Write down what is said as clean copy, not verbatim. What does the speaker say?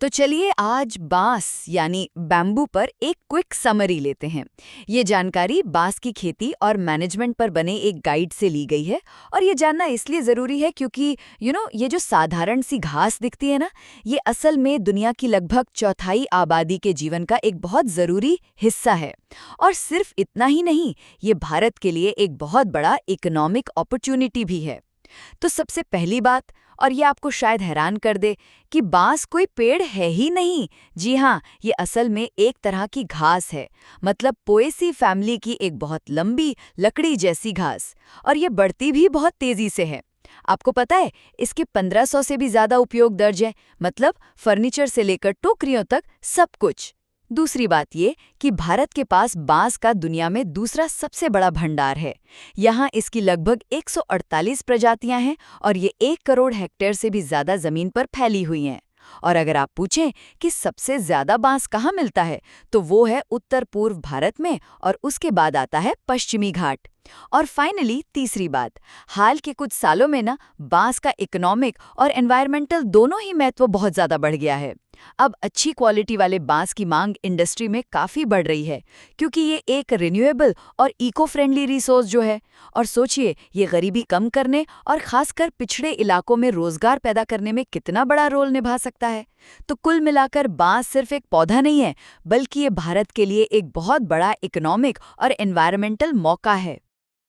तो चलिए आज बांस यानी बैम्बू पर एक क्विक समरी लेते हैं। ये जानकारी बांस की खेती और मैनेजमेंट पर बने एक गाइड से ली गई है। और ये जानना इसलिए ज़रूरी है क्योंकि ये जो साधारण सी घास दिखती है ना, ये असल में दुनिया की लगभग चौथाई आबादी के जीवन का एक बहुत ज़रूरी हिस्सा है। और सिर्फ इतना ही नहीं, ये भारत के लिए एक बहुत बड़ा इकोनॉमिक अपॉर्चुनिटी भी है। तो सबसे पहली बात, और ये आपको शायद हैरान कर दे, कि बांस कोई पेड़ है ही नहीं। जी हाँ, ये असल में एक तरह की घास है। मतलब पोएसी फैमिली की एक बहुत लंबी लकड़ी जैसी घास। और ये बढ़ती भी बहुत तेजी से है। आपको पता है, इसके 1500 से भी ज्यादा उपयोग दर्ज है। मतलब फर्नीचर से लेकर टोकरियों तक सब कुछ। दूसरी बात ये कि भारत के पास बांस का दुनिया में दूसरा सबसे बड़ा भंडार है। यहाँ इसकी लगभग 148 प्रजातियां हैं और ये 1 करोड़ हेक्टेयर से भी ज्यादा जमीन पर फैली हुई हैं। और अगर आप पूछें कि सबसे ज्यादा बांस कहाँ मिलता है, तो वो है उत्तर पूर्व भारत में, और उसके बाद आता है पश्चिमी घाट। और फाइनली तीसरी बात, हाल के कुछ सालों में ना बांस का इकोनॉमिक और एनवायरमेंटल दोनों ही महत्व बहुत ज्यादा बढ़ गया है। अब अच्छी क्वालिटी वाले बांस की मांग इंडस्ट्री में काफी बढ़ रही है, क्योंकि ये एक रिन्यूएबल और इको फ्रेंडली रिसोर्स जो है। और सोचिए, ये गरीबी कम करने और खासकर पिछड़े इलाकों में रोजगार पैदा करने में कितना बड़ा रोल निभा सकता है। तो कुल मिलाकर बांस सिर्फ एक पौधा नहीं है, बल्कि ये भारत के लिए एक बहुत बड़ा इकोनॉमिक और एनवायरमेंटल मौका है।